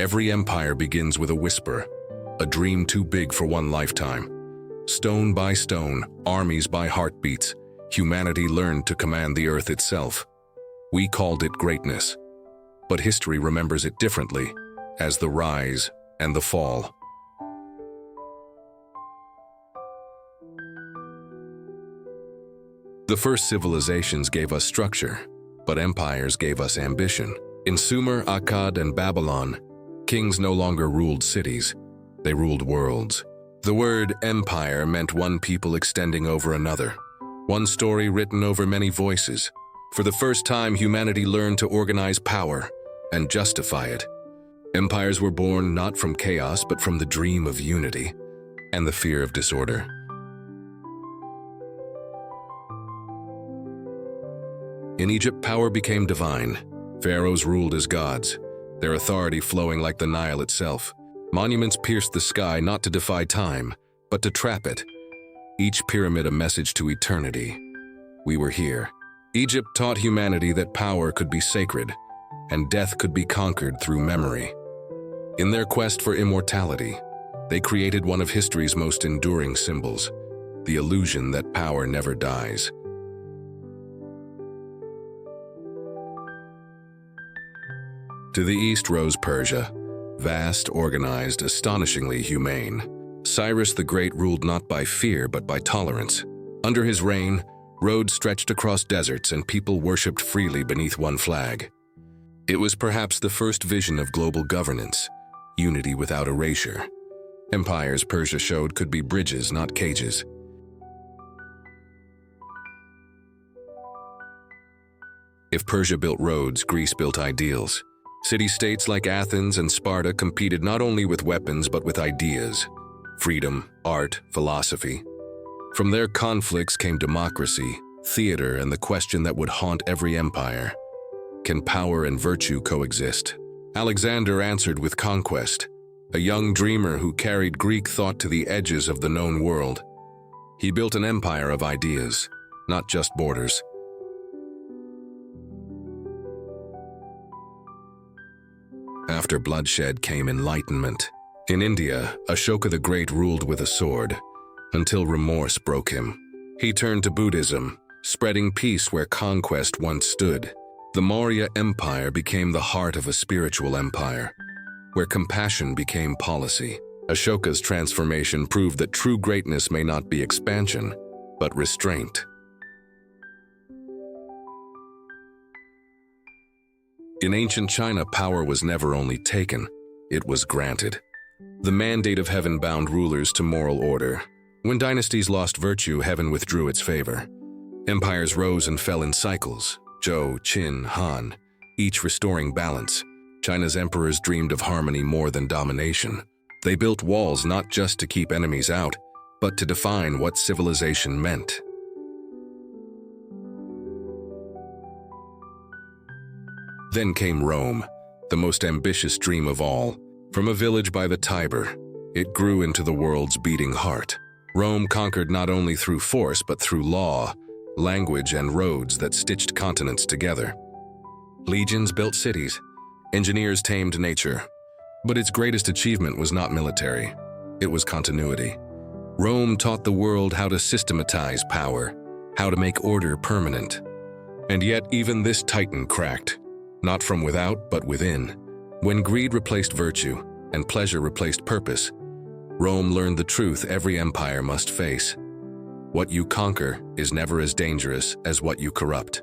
Every empire begins with a whisper, a dream too big for one lifetime. Stone by stone, armies by heartbeats, humanity learned to command the earth itself. We called it greatness, but history remembers it differently, as the rise and the fall. The first civilizations gave us structure, but empires gave us ambition. In Sumer, Akkad, and Babylon, kings no longer ruled cities, they ruled worlds. The word empire meant one people extending over another, one story written over many voices. For the first time, humanity learned to organize power and justify it. Empires were born not from chaos, but from the dream of unity and the fear of disorder. In Egypt, power became divine. Pharaohs ruled as gods, their authority flowing like the Nile itself. Monuments pierced the sky not to defy time, but to trap it. Each pyramid a message to eternity. We were here. Egypt taught humanity that power could be sacred, and death could be conquered through memory. In their quest for immortality, they created one of history's most enduring symbols, the illusion that power never dies. To the east rose Persia, vast, organized, astonishingly humane. Cyrus the Great ruled not by fear but by tolerance. Under his reign, roads stretched across deserts and people worshipped freely beneath one flag. It was perhaps the first vision of global governance, unity without erasure. Empires Persia showed could be bridges, not cages. If Persia built roads, Greece built ideals. City-states like Athens and Sparta competed not only with weapons but with ideas, freedom, art, philosophy. From their conflicts came democracy, theater, and the question that would haunt every empire. Can power and virtue coexist? Alexander answered with conquest, a young dreamer who carried Greek thought to the edges of the known world. He built an empire of ideas, not just borders. After bloodshed came enlightenment. In India, Ashoka the Great ruled with a sword, until remorse broke him. He turned to Buddhism, spreading peace where conquest once stood. The Maurya Empire became the heart of a spiritual empire, where compassion became policy. Ashoka's transformation proved that true greatness may not be expansion, but restraint. In ancient China, power was never only taken, it was granted. The mandate of heaven bound rulers to moral order. When dynasties lost virtue, heaven withdrew its favor. Empires rose and fell in cycles, Zhou, Qin, Han, each restoring balance. China's emperors dreamed of harmony more than domination. They built walls not just to keep enemies out, but to define what civilization meant. Then came Rome, the most ambitious dream of all. From a village by the Tiber, it grew into the world's beating heart. Rome conquered not only through force, but through law, language, and roads that stitched continents together. Legions built cities, engineers tamed nature. But its greatest achievement was not military, it was continuity. Rome taught the world how to systematize power, how to make order permanent. And yet even this titan cracked. Not from without, but within. When greed replaced virtue and pleasure replaced purpose, Rome learned the truth every empire must face. What you conquer is never as dangerous as what you corrupt.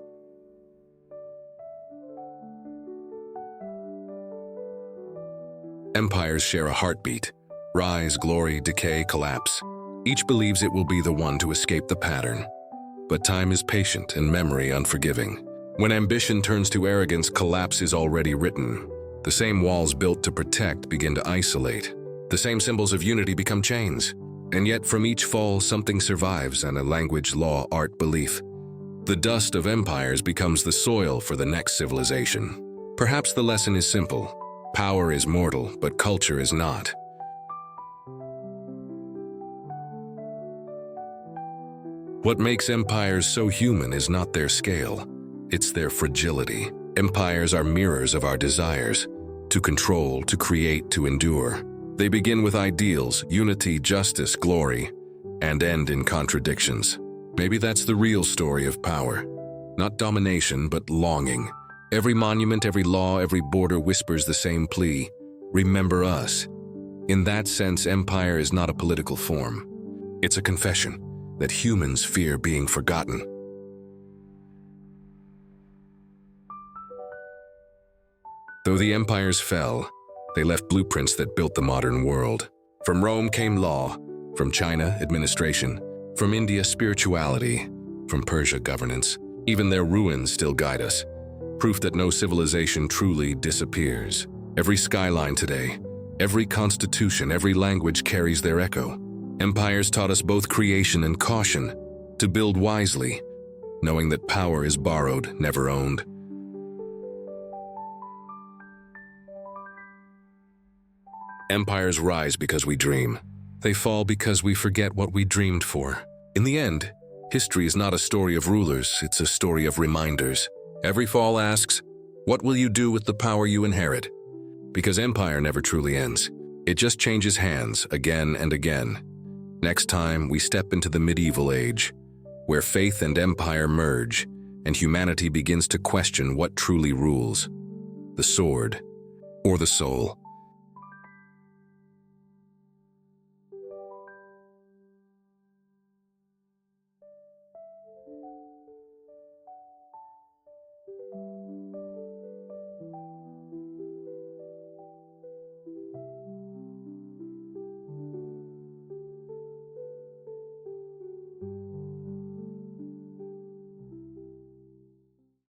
Empires share a heartbeat. Rise, glory, decay, collapse. Each believes it will be the one to escape the pattern. But time is patient and memory unforgiving. When ambition turns to arrogance, collapse is already written. The same walls built to protect begin to isolate. The same symbols of unity become chains. And yet from each fall, something survives, and a language, law, art, belief. The dust of empires becomes the soil for the next civilization. Perhaps the lesson is simple. Power is mortal, but culture is not. What makes empires so human is not their scale. It's their fragility. Empires are mirrors of our desires. to control, to create, to endure. They begin with ideals, unity, justice, glory, and end in contradictions. Maybe that's the real story of power. Not domination, but longing. Every monument, every law, every border whispers the same plea: remember us. In that sense, empire is not a political form. It's a confession that humans fear being forgotten. Though the empires fell, they left blueprints that built the modern world. From Rome came law, from China, administration, from India, spirituality, from Persia, governance. Even their ruins still guide us, proof that no civilization truly disappears. Every skyline today, every constitution, every language carries their echo. Empires taught us both creation and caution, to build wisely, knowing that power is borrowed, never owned. Empires rise because we dream. They fall because we forget what we dreamed for. In the end, history is not a story of rulers, it's a story of reminders. Every fall asks, what will you do with the power you inherit? Because empire never truly ends. It just changes hands again and again. Next time, we step into the medieval age, where faith and empire merge, and humanity begins to question what truly rules: the sword or the soul.